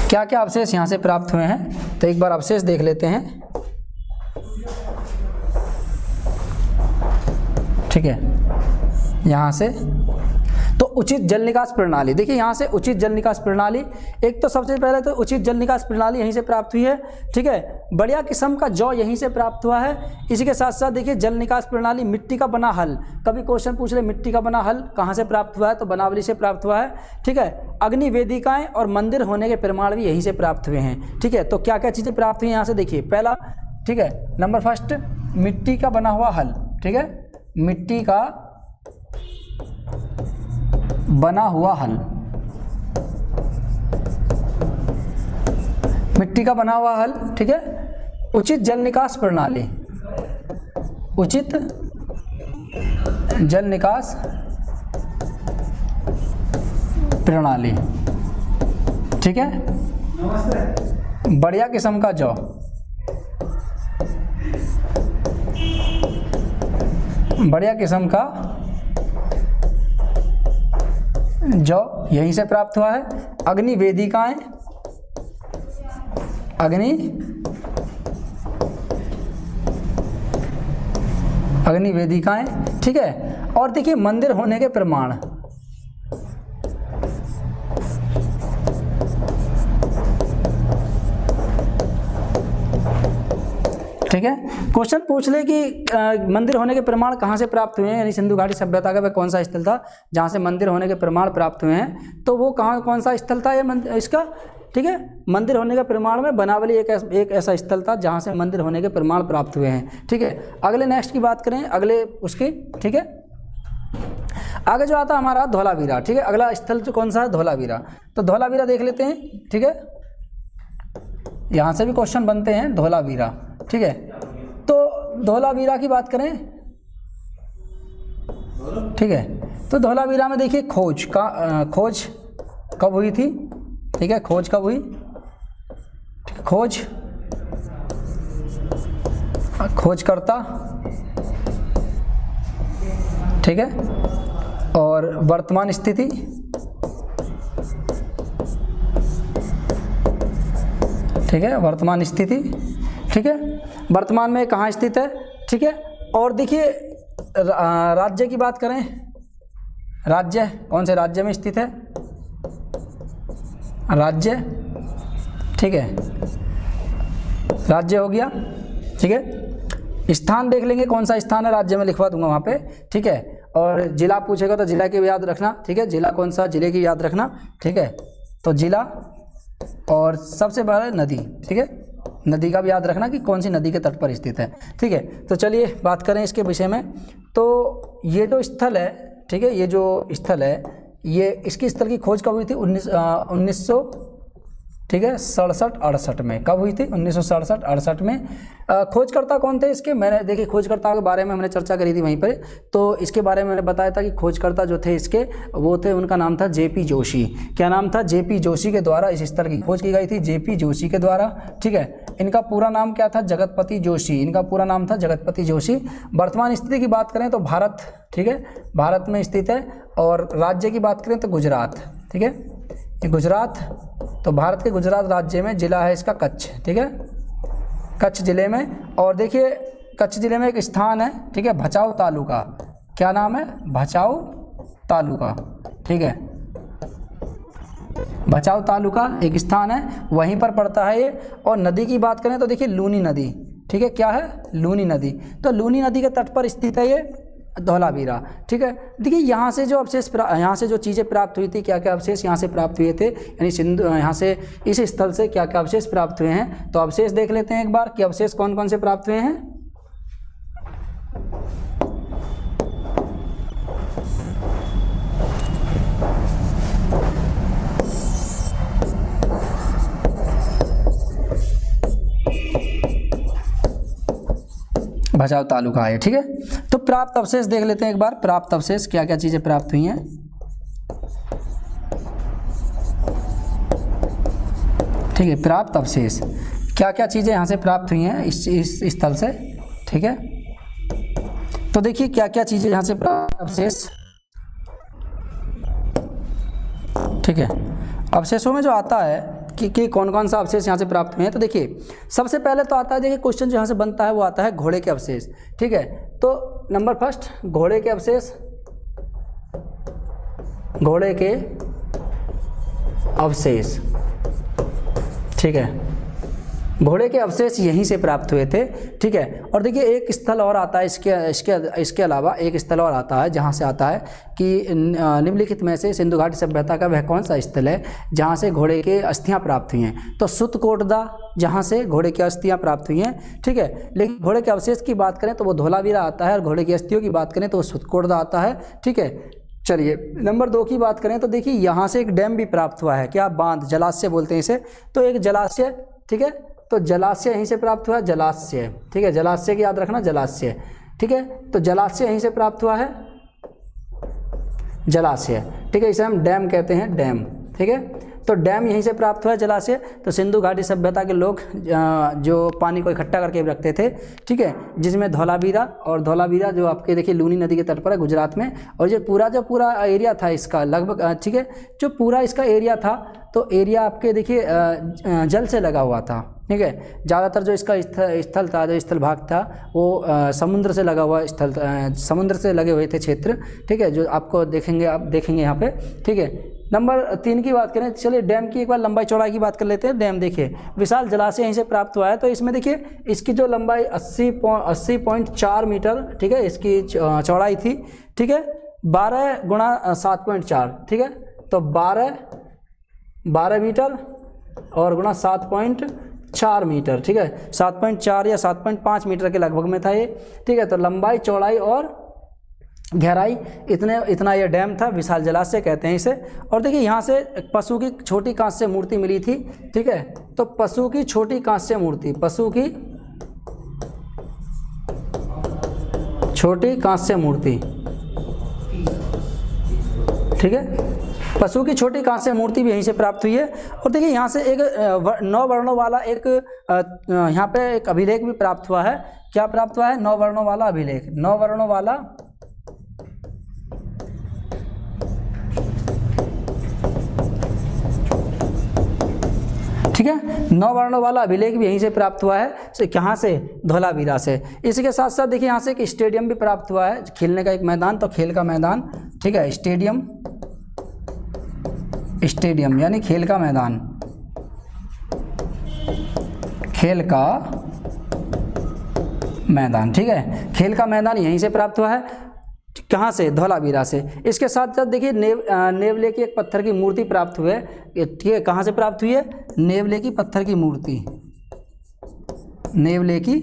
क्या क्या अवशेष यहाँ से प्राप्त हुए हैं तो एक बार अवशेष देख लेते हैं, ठीक है। यहाँ से तो उचित जल निकास प्रणाली, देखिए यहाँ से उचित जल निकास प्रणाली, एक तो सबसे पहले तो उचित जल निकास प्रणाली यहीं से प्राप्त हुई है, ठीक है। बढ़िया किस्म का जौ यहीं से प्राप्त हुआ है। इसी के साथ साथ देखिए जल निकास प्रणाली, मिट्टी का बना हल, कभी क्वेश्चन पूछ ले मिट्टी का बना हल कहाँ से प्राप्त हुआ है तो बनावली से प्राप्त हुआ है, ठीक है। अग्नि वेदिकाएँ और मंदिर होने के प्रमाण भी यहीं से प्राप्त हुए हैं, ठीक है। तो क्या क्या चीज़ें प्राप्त हुई यहाँ से देखिए, पहला, ठीक है, नंबर फर्स्ट मिट्टी का बना हुआ हल, ठीक है, मिट्टी का बना हुआ हल, मिट्टी का बना हुआ हल, ठीक है। उचित जल निकास प्रणाली, उचित जल निकास प्रणाली, ठीक है। बढ़िया किस्म का जौ, बढ़िया किस्म का जौ यहीं से प्राप्त हुआ है। अग्नि वेदिकाएं, अग्नि वेदिकाएं, ठीक है। और देखिए मंदिर होने के प्रमाण, ठीक है। क्वेश्चन पूछ ले कि मंदिर होने के प्रमाण कहाँ से प्राप्त हुए हैं, यानी सिंधु घाटी सभ्यता का वह कौन सा स्थल था जहाँ से मंदिर होने के प्रमाण प्राप्त हुए हैं, तो वो कौन सा स्थल था ये इसका, ठीक है। मंदिर होने के प्रमाण में बनावली एक ऐसा स्थल था जहाँ से मंदिर होने के प्रमाण प्राप्त हुए हैं, ठीक है। अगले नेक्स्ट की बात करें, अगले उसकी, ठीक है। आगे जो आता हमारा धौलावीरा, ठीक है। अगला स्थल जो कौन सा है, धौलावीरा, तो धौलावीरा देख लेते हैं, ठीक है। यहाँ से भी क्वेश्चन बनते हैं, धौलावीरा, ठीक है। तो धौलावीरा की बात करें, ठीक है, तो धौलावीरा में देखिए खोज कब हुई थी, ठीक है, खोज कब हुई, खोजकर्ता, ठीक है। और वर्तमान स्थिति, ठीक है, वर्तमान स्थिति, ठीक है, वर्तमान में कहाँ स्थित है, ठीक है। और देखिए राज्य की बात करें, राज्य कौन से राज्य में स्थित है, राज्य, ठीक है, राज्य हो गया, ठीक है। स्थान देख लेंगे कौन सा स्थान है, राज्य में लिखवा दूंगा वहाँ पे, ठीक है। और जिला पूछेगा तो जिला की भी याद रखना, ठीक है, जिला कौन सा, जिले की याद रखना, ठीक है। तो जिला, और सबसे बड़ा नदी, ठीक है, नदी का भी याद रखना कि कौन सी नदी के तट पर स्थित है, ठीक है। तो चलिए बात करें इसके विषय में, तो ये जो स्थल है, ठीक है, ये जो स्थल है, ये इसकी स्थल की खोज कब हुई थी, 1900, ठीक है, 67-68 में, कब हुई थी, 1967-68 में। खोजकर्ता कौन थे इसके, मैंने देखिए खोजकर्ता के बारे में हमने चर्चा करी थी वहीं पर, तो इसके बारे में मैंने बताया था कि खोजकर्ता जो थे इसके, वो थे, उनका नाम था जेपी जोशी। क्या नाम था, जेपी जोशी के द्वारा इस स्थल की खोज की गई थी, जेपी जोशी के द्वारा, ठीक है। इनका पूरा नाम क्या था, जगतपति जोशी, इनका पूरा नाम था जगतपति जोशी। वर्तमान स्थिति की बात करें तो भारत, ठीक है, भारत में स्थित है। और राज्य की बात करें तो गुजरात, ठीक है, ये गुजरात, तो भारत के गुजरात राज्य में जिला है इसका कच्छ, ठीक है, कच्छ जिले में। और देखिए कच्छ जिले में एक स्थान है, ठीक है, भचाऊ तालुका, क्या नाम है, भचाऊ तालुका, ठीक है, भचाऊ तालुका एक स्थान है, वहीं पर पड़ता है ये। और नदी की बात करें तो देखिए लूनी नदी, ठीक है, क्या है, लूनी नदी, तो लूनी नदी के तट पर स्थित है ये धौलावीरा, ठीक है। देखिए यहाँ से जो अवशेष, यहाँ से जो चीज़ें प्राप्त हुई थी, क्या क्या अवशेष यहाँ से प्राप्त हुए थे, यानी सिंधु, यहाँ से इस स्थल से क्या क्या अवशेष प्राप्त हुए हैं, तो अवशेष देख लेते हैं एक बार कि अवशेष कौन कौन से प्राप्त हुए हैं। भचाऊ तालुका है, ठीक है। तो प्राप्त अवशेष देख लेते हैं एक बार, प्राप्त अवशेष क्या क्या चीज़ें प्राप्त हुई हैं। ठीक है, प्राप्त अवशेष क्या क्या चीज़ें यहाँ से प्राप्त हुई हैं इस स्थल से, ठीक है। तो देखिए क्या क्या चीज़ें यहाँ से प्राप्त अवशेष, ठीक है। अवशेषों में जो आता है कि कौन कौन सा अवशेष यहाँ से प्राप्त हुए हैं, तो देखिए सबसे पहले तो आता है, देखिए क्वेश्चन जो यहाँ से बनता है वो आता है घोड़े के अवशेष, ठीक है। तो नंबर फर्स्ट घोड़े के अवशेष, घोड़े के अवशेष, ठीक है। घोड़े के अवशेष यहीं से प्राप्त हुए थे, ठीक है। और देखिए एक स्थल और आता है इसके अलावा एक स्थल और आता है जहाँ से आता है कि निम्नलिखित में से सिंधु घाटी सभ्यता का वह कौन सा स्थल है जहाँ से घोड़े के अस्थियाँ प्राप्त हुई हैं। तो सुतकोटदा जहाँ से घोड़े की अस्थियाँ प्राप्त हुई हैं, ठीक है। लेकिन घोड़े के अवशेष की बात करें तो वो धोलावीरा आता है, और घोड़े की अस्थियों की बात करें तो वो सुतकोटदा आता है, ठीक है। चलिए नंबर 2 की बात करें तो देखिए यहाँ से एक डैम भी प्राप्त हुआ है, क्या बांध, जलाशय बोलते हैं इसे। तो एक जलाशय, ठीक है। तो जलाशय यहीं से प्राप्त हुआ, जलाशय, ठीक है। जलाशय की याद रखना, जलाशय, ठीक है। तो जलाशय यहीं से प्राप्त हुआ है, जलाशय, ठीक है। इसे हम डैम कहते हैं, डैम, ठीक है। तो डैम यहीं से प्राप्त हुआ है, जलाशय। तो सिंधु घाटी सभ्यता के लोग जो पानी को इकट्ठा करके रखते थे, ठीक है, जिसमें धौलावीरा, और धौलावीरा जो आपके देखिए लूनी नदी के तट पर है गुजरात में। और जो पूरा एरिया था इसका लगभग, ठीक है, जो पूरा इसका एरिया था, तो एरिया आपके देखिए जल से लगा हुआ था, ठीक है। ज़्यादातर जो इसका स्थल था, जो स्थल भाग था, वो समुद्र से लगा हुआ स्थल, समुद्र से लगे हुए थे क्षेत्र, ठीक है, जो आपको देखेंगे, आप देखेंगे यहाँ पे, ठीक है। नंबर 3 की बात करें, चलिए डैम की एक बार लंबाई चौड़ाई की बात कर लेते हैं। डैम देखिए विशाल जलाशय यहीं से प्राप्त हुआ है। तो इसमें देखिए इसकी जो लंबाई 80.4 मीटर, ठीक है, इसकी चौड़ाई थी, ठीक है। 12 × 7.4, ठीक है। तो 12 मीटर और गुणा 7.4 मीटर, ठीक है। 7.4 या 7.5 मीटर के लगभग में था ये, ठीक है। तो लंबाई चौड़ाई और गहराई इतना ये डैम था, विशाल जलाशय कहते हैं इसे। और देखिए यहाँ से पशु की छोटी कांस्य मूर्ति मिली थी, ठीक है। तो पशु की छोटी कांस्य मूर्ति, पशु की छोटी कांस्य मूर्ति, ठीक है। पशु की छोटी कांस्य मूर्ति भी यहीं से प्राप्त हुई है। और देखिए यहाँ से एक 9 वर्णों वाला एक यहाँ पे एक अभिलेख भी प्राप्त हुआ है। क्या प्राप्त हुआ है? 9 वर्णों वाला अभिलेख, 9 वर्णों वाला, ठीक है। 9 वर्णों वाला अभिलेख भी यहीं से प्राप्त हुआ है, कहाँ से? धौलावीरा से। इसी के साथ साथ देखिए यहाँ से एक स्टेडियम भी प्राप्त हुआ है, खेलने का एक मैदान, तो खेल का मैदान, ठीक है। स्टेडियम, स्टेडियम यानी खेल का मैदान, खेल का मैदान, ठीक है। खेल का मैदान यहीं से प्राप्त हुआ है, कहाँ से? धौलावीरा से। इसके साथ साथ देखिए नेवले की एक पत्थर की मूर्ति प्राप्त हुई है, ठीक है। कहाँ से प्राप्त हुई है? नेवले की पत्थर की मूर्ति, नेवले की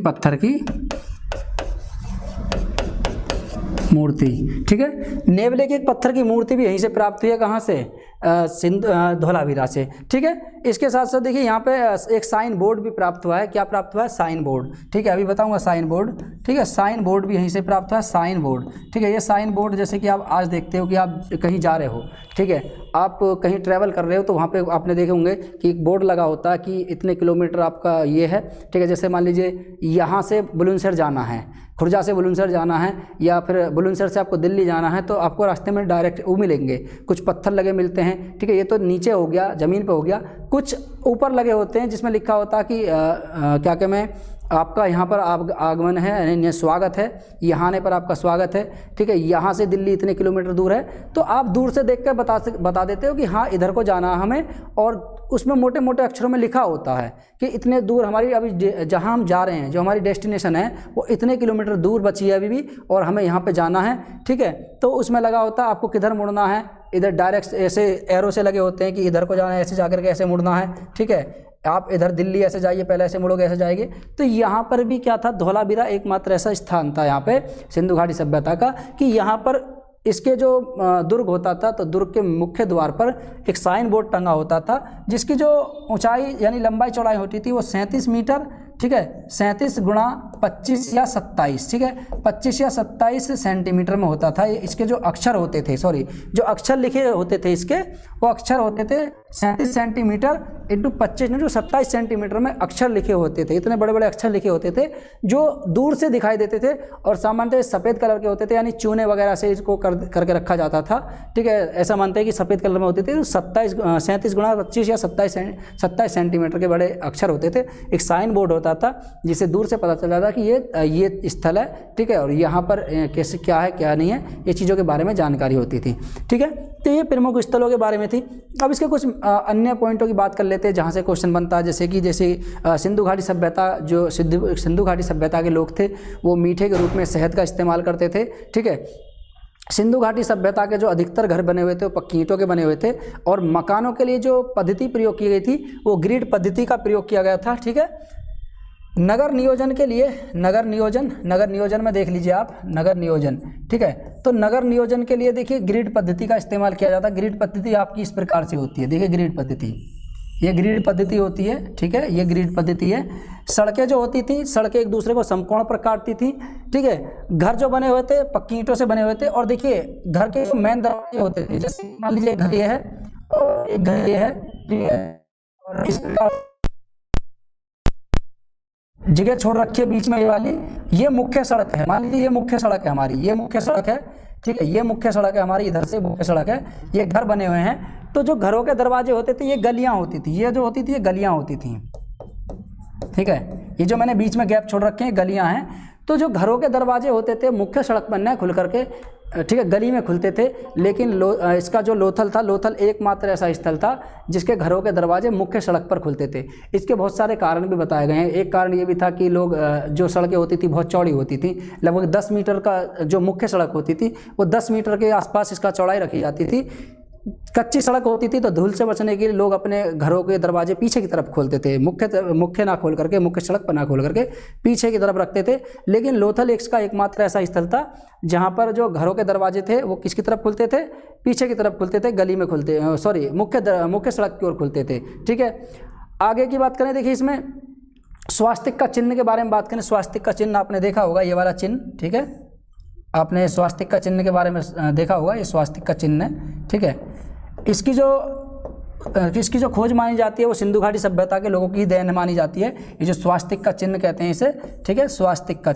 पत्थर की मूर्ति, ठीक है। नेवले की एक पत्थर की मूर्ति भी यहीं से प्राप्त हुई है, कहाँ से? धौलावीरा से, ठीक है। इसके साथ साथ देखिए यहाँ पे एक साइन बोर्ड भी प्राप्त हुआ है। क्या प्राप्त हुआ है? साइन बोर्ड, ठीक है। अभी बताऊंगा साइन बोर्ड, ठीक है। साइन बोर्ड भी यहीं से प्राप्त हुआ है, साइन बोर्ड, ठीक है। ये साइन बोर्ड जैसे कि आप आज देखते हो कि आप कहीं जा रहे हो, ठीक है, आप कहीं ट्रैवल कर रहे हो, तो वहाँ पे आपने देखे होंगे कि एक बोर्ड लगा होता है कि इतने किलोमीटर आपका ये है, ठीक है। जैसे मान लीजिए यहाँ से बुलंदशहर जाना है, खुर्जा से बुलंदशहर जाना है, या फिर बुलंदशहर से आपको दिल्ली जाना है, तो आपको रास्ते में डायरेक्ट वो मिलेंगे, कुछ पत्थर लगे मिलते हैं, ठीक है। ये तो नीचे हो गया, ज़मीन पे हो गया। कुछ ऊपर लगे होते हैं जिसमें लिखा होता है कि क्या कहते हैं, आपका यहाँ पर आगमन है, यानी स्वागत है, यहाँ आने पर आपका स्वागत है, ठीक है। यहाँ से दिल्ली इतने किलोमीटर दूर है, तो आप दूर से देखकर बता देते हो कि हाँ इधर को जाना है हमें, और उसमें मोटे मोटे अक्षरों में लिखा होता है कि इतने दूर हमारी अभी जहाँ हम जा रहे हैं, जो हमारी डेस्टिनेशन है, वो इतने किलोमीटर दूर बची है अभी भी, और हमें यहाँ पे जाना है, ठीक है। तो उसमें लगा होता है आपको किधर मुड़ना है, इधर डायरेक्ट ऐसे एरो से लगे होते हैं कि इधर को जाना है, ऐसे जाकर के ऐसे मुड़ना है, ठीक है। आप इधर दिल्ली ऐसे जाइए, पहले ऐसे मुड़ोगे, ऐसे जाएंगे। तो यहाँ पर भी क्या था? धौलावीरा एकमात्र ऐसा स्थान था यहाँ पे सिंधु घाटी सभ्यता का कि यहाँ पर इसके जो दुर्ग होता था तो दुर्ग के मुख्य द्वार पर एक साइन बोर्ड टंगा होता था जिसकी जो ऊंचाई यानी लंबाई चौड़ाई होती थी वो 37 मीटर, ठीक है, 37 गुणा 25 या 27, ठीक है, 25 या 27 सेंटीमीटर में होता था। इसके जो अक्षर होते थे, जो अक्षर लिखे होते थे इसके, वो अक्षर होते थे 37 सेंटीमीटर इंटू 25 इंटू 27 सेंटीमीटर में अक्षर लिखे होते थे। इतने बड़े बड़े अक्षर लिखे होते थे जो दूर से दिखाई देते थे और सामान्यतः सफ़ेद कलर के होते थे, यानी चूने वगैरह से इसको करके रखा जाता था, ठीक है। ऐसा मानते हैं कि सफ़ेद कलर में होते थे। 37 गुणा 25 या 27 सेंटीमीटर के बड़े अक्षर होते थे। एक साइन बोर्ड होता था जिसे दूर से पता चल जाता कि ये स्थल है, ठीक है, और यहाँ पर कैसे क्या है क्या नहीं है, ये चीज़ों के बारे में जानकारी होती थी, ठीक है। तो ये प्रमुख स्थलों के बारे में थी। अब इसके कुछ अन्य पॉइंटों की बात कर लेते हैं जहाँ से क्वेश्चन बनता है, जैसे सिंधु घाटी सभ्यता, जो सिंधु घाटी सभ्यता के लोग थे वो मीठे के रूप में शहद का इस्तेमाल करते थे, ठीक है। सिंधु घाटी सभ्यता के जो अधिकतर घर बने हुए थे वो पक्की ईंटों के बने हुए थे और मकानों के लिए जो पद्धति प्रयोग की गई थी वो ग्रिड पद्धति का प्रयोग किया गया था, ठीक है। नगर नियोजन के लिए नगर नियोजन में देख लीजिए आप, नगर नियोजन, ठीक है। तो नगर नियोजन के लिए देखिए ग्रिड पद्धति का इस्तेमाल किया जाता है। ग्रिड पद्धति आपकी इस प्रकार से होती है, देखिए ग्रिड पद्धति, ये ग्रिड पद्धति होती है, ठीक है, ये ग्रिड पद्धति है। सड़कें जो होती थी, सड़कें एक दूसरे को समकोण पर काटती थी, ठीक है। घर जो बने हुए थे पक्की ईंटों से बने हुए थे और देखिए घर के जो मेन दरवाजे होते थे, जैसे मान लीजिए घर ये है और एक घर ये है, ठीक है, और इस प्रकार जगह छोड़ रखी है बीच में ये वाली, ये मुख्य सड़क है। मान लीजिए ये मुख्य सड़क है हमारी, ये मुख्य सड़क है, ठीक है, ये मुख्य सड़क है हमारी, इधर से मुख्य सड़क है, ये घर बने हुए हैं। तो जो घरों के दरवाजे होते थे ये गलियां होती थी, ये जो होती थी ये गलियां होती थी, ठीक है। ये जो मैंने बीच में गैप छोड़ रखे हैं गलियां हैं। तो जो घरों के दरवाजे होते थे मुख्य सड़क पर न खुल करके, ठीक है, गली में खुलते थे, लेकिन इसका जो लोथल था, लोथल एकमात्र ऐसा स्थल था जिसके घरों के दरवाजे मुख्य सड़क पर खुलते थे। इसके बहुत सारे कारण भी बताए गए हैं। एक कारण ये भी था कि लोग जो सड़कें होती थी बहुत चौड़ी होती थी, लगभग 10 मीटर का जो मुख्य सड़क होती थी वो 10 मीटर के आसपास इसका चौड़ाई रखी जाती थी। कच्ची सड़क होती थी तो धूल से बचने के लिए लोग अपने घरों के दरवाजे पीछे की तरफ खोलते थे, मुख्य ना खोल करके, मुख्य सड़क पर ना खोल करके पीछे की तरफ रखते थे। लेकिन लोथल एक्स का एकमात्र ऐसा स्थल था जहां पर जो घरों के दरवाजे थे वो किसकी तरफ खुलते थे, पीछे की तरफ खुलते थे, गली में खुलते, मुख्य सड़क की ओर खुलते थे, ठीक है। आगे की बात करें, देखिए इसमें स्वास्तिक का चिन्ह के बारे में बात करें। स्वास्तिक का चिन्ह आपने देखा होगा, ये वाला चिन्ह, ठीक है, आपने स्वास्तिक का चिन्ह के बारे में देखा होगा, ये स्वास्तिक का चिन्ह है, ठीक है। इसकी जो खोज मानी जाती है वो सिंधु घाटी सभ्यता के लोगों की देन मानी जाती है। ये जो स्वास्तिक का चिन्ह कहते हैं इसे, ठीक है, स्वास्तिक का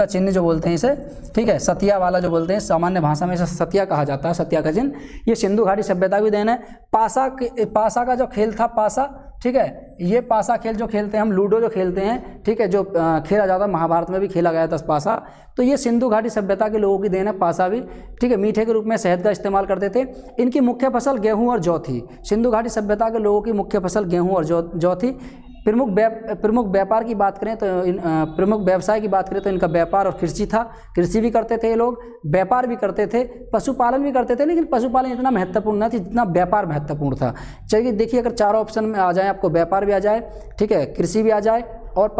चिन्ह जो बोलते हैं इसे, ठीक है, सतिया वाला जो बोलते हैं, सामान्य भाषा में इसे सतिया कहा जाता है, सतिया का चिन्ह, ये सिंधु घाटी सभ्यता की देन है। पासा का जो खेल था, पासा, ठीक है, ये पासा खेल जो खेलते हैं हम, लूडो जो खेलते हैं, ठीक है, जो खेला जाता है, महाभारत में भी खेला गया था पासा, तो ये सिंधु घाटी सभ्यता के लोगों की देन है, पासा भी, ठीक है। मीठे के रूप में शहद का इस्तेमाल करते थे। इनकी मुख्य फसल गेहूं और जौ थी। सिंधु घाटी सभ्यता के लोगों की मुख्य फसल गेहूं और जौ थी। प्रमुख व्यापार की बात करें तो प्रमुख व्यवसाय की बात करें तो इनका व्यापार और कृषि था। कृषि भी करते थे ये लोग, व्यापार भी करते थे, पशुपालन भी करते थे, लेकिन पशुपालन इतना महत्वपूर्ण नहीं था जितना व्यापार महत्वपूर्ण था। चलिए देखिए, अगर चारों ऑप्शन में आ जाए, आपको व्यापार भी आ जाए, ठीक है, कृषि भी आ जाए और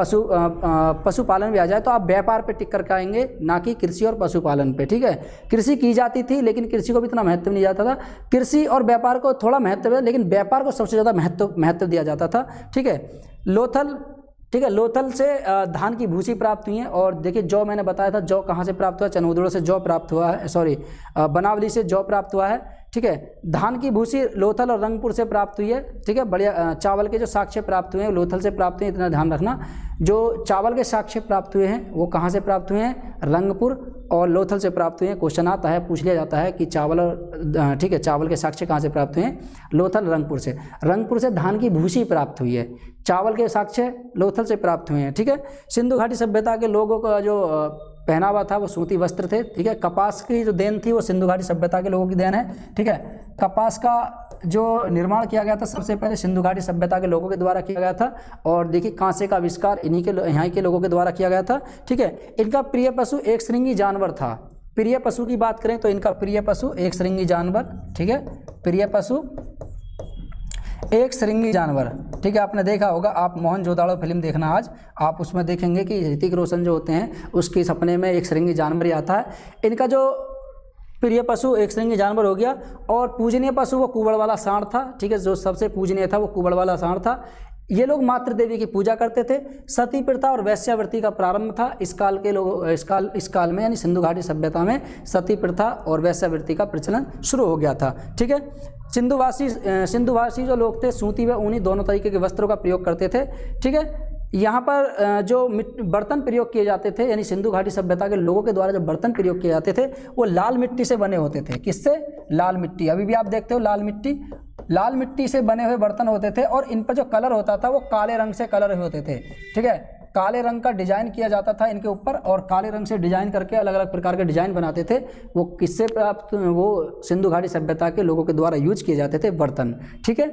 पशुपालन भी आ जाए, तो आप व्यापार पे टिक करके आएंगे, ना कि कृषि और पशुपालन पे, ठीक है। कृषि की जाती थी लेकिन कृषि को भी इतना महत्व नहीं जाता था। कृषि और व्यापार को थोड़ा महत्व है, लेकिन व्यापार को सबसे ज़्यादा महत्व दिया जाता था, ठीक है। लोथल, ठीक है, लोथल से धान की भूसी प्राप्त हुई है। और देखिए जौ मैंने बताया था, जौ कहाँ से प्राप्त हुआ, चनोदड़ों से जौ प्राप्त हुआ है, बनावली से जौ प्राप्त हुआ है, ठीक है। धान की भूसी लोथल और रंगपुर से प्राप्त हुई है, ठीक है। बढ़िया, चावल के जो साक्ष्य प्राप्त हुए हैं लोथल से प्राप्त हुए हैं, इतना ध्यान रखना। जो चावल के साक्ष्य प्राप्त हुए हैं वो कहाँ से प्राप्त हुए हैं, रंगपुर और लोथल से प्राप्त हुए हैं। क्वेश्चन आता है, पूछ लिया जाता है कि चावल और, ठीक है, चावल के साक्ष्य कहाँ से प्राप्त हुए हैं, लोथल, रंगपुर से। रंगपुर से धान की भूसी प्राप्त हुई है, चावल के साक्ष्य लोथल से प्राप्त हुए हैं, ठीक है। सिंधु घाटी सभ्यता के लोगों का जो पहनावा था वो सूती वस्त्र थे, ठीक है। कपास की जो देन थी वो सिंधु घाटी सभ्यता के लोगों की देन है, ठीक है। कपास का जो निर्माण किया गया था सबसे पहले सिंधु घाटी सभ्यता के लोगों के द्वारा किया गया था। और देखिए कांसे का आविष्कार इन्हीं के यहाँ के लोगों के द्वारा किया गया था, ठीक है। इनका प्रिय पशु एक श्रृंगी जानवर था। प्रिय पशु की बात करें तो इनका प्रिय पशु एक श्रृंगी जानवर, ठीक है, प्रिय पशु एक श्रृंगी जानवर, ठीक है, आपने देखा होगा, आप मोहनजोदाड़ो फिल्म देखना आज, आप उसमें देखेंगे कि ऋतिक रोशन जो होते हैं उसके सपने में एक श्रृंगी जानवर ही आता है। इनका जो प्रिय पशु एक श्रृंगी जानवर हो गया, और पूजनीय पशु वो कुबड़ वाला सांड था, ठीक है, जो सबसे पूजनीय था वो कुबड़ वाला सांड था। ये लोग मातृ देवी की पूजा करते थे। सती प्रथा और वैश्यावृत्ति का प्रारंभ था इस काल के लोग, इस काल में यानी सिंधु घाटी सभ्यता में सती प्रथा और वैश्यावृत्ति का प्रचलन शुरू हो गया था, ठीक है। सिंधुवासी जो लोग थे सूती व ऊनी दोनों तरीके के वस्त्रों का प्रयोग करते थे, ठीक है। यहाँ पर जो बर्तन प्रयोग किए जाते थे, यानी सिंधु घाटी सभ्यता के लोगों के द्वारा जो बर्तन प्रयोग किए जाते थे वो लाल मिट्टी से बने होते थे। किससे? लाल मिट्टी। अभी भी आप देखते हो लाल मिट्टी से बने हुए बर्तन होते थे, और इन पर जो कलर होता था वो काले रंग से कलर हुए होते थे, ठीक है। काले रंग का डिजाइन किया जाता था इनके ऊपर, और काले रंग से डिजाइन करके अलग अलग प्रकार के डिजाइन बनाते थे। वो किससे प्राप्त? वो सिंधु घाटी सभ्यता के लोगों के द्वारा यूज किए जाते थे बर्तन, ठीक है।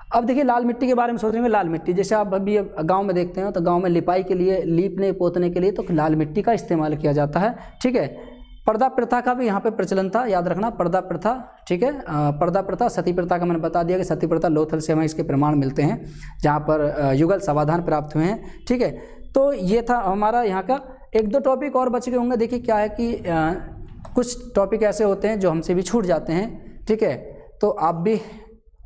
अब देखिए लाल मिट्टी के बारे में सोच रहे हैं। लाल मिट्टी जैसे आप अभी गांव में देखते हैं, तो गांव में लिपाई के लिए, लीपने पोतने के लिए तो लाल मिट्टी का इस्तेमाल किया जाता है, ठीक है। पर्दा प्रथा का भी यहाँ पे प्रचलन था, याद रखना, पर्दा प्रथा, ठीक है। पर्दा प्रथा, सती प्रथा का मैंने बता दिया कि सती प्रथा लोथल से हमें इसके प्रमाण मिलते हैं जहाँ पर युगल समाधान प्राप्त हुए हैं, ठीक है। तो ये था हमारा यहाँ का। एक दो टॉपिक और बच गए होंगे। देखिए क्या है कि कुछ टॉपिक ऐसे होते हैं जो हमसे भी छूट जाते हैं, ठीक है। तो आप भी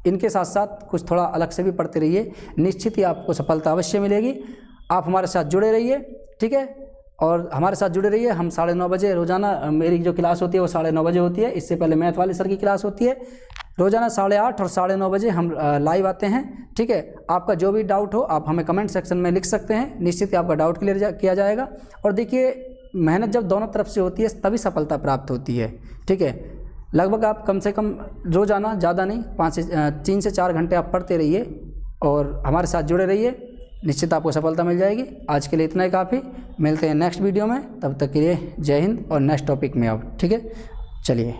इनके साथ साथ कुछ थोड़ा अलग से भी पढ़ते रहिए, निश्चित ही आपको सफलता अवश्य मिलेगी। आप हमारे साथ जुड़े रहिए, ठीक है, और हमारे साथ जुड़े रहिए। हम 9:30 बजे रोज़ाना, मेरी जो क्लास होती है वो 9:30 बजे होती है। इससे पहले मैथ वाले सर की क्लास होती है रोज़ाना 8:30 और 9:30 बजे हम लाइव आते हैं, ठीक है। आपका जो भी डाउट हो आप हमें कमेंट सेक्शन में लिख सकते हैं, निश्चित ही आपका डाउट क्लियर किया जाएगा। और देखिए मेहनत जब दोनों तरफ से होती है तभी सफलता प्राप्त होती है, ठीक है। लगभग आप कम से कम रोज़ाना, ज़्यादा नहीं, 3 से 4 घंटे आप पढ़ते रहिए और हमारे साथ जुड़े रहिए, निश्चित आपको सफलता मिल जाएगी। आज के लिए इतना ही काफ़ी। मिलते हैं नेक्स्ट वीडियो में, तब तक के लिए जय हिंद। और नेक्स्ट टॉपिक में अब, ठीक है, चलिए।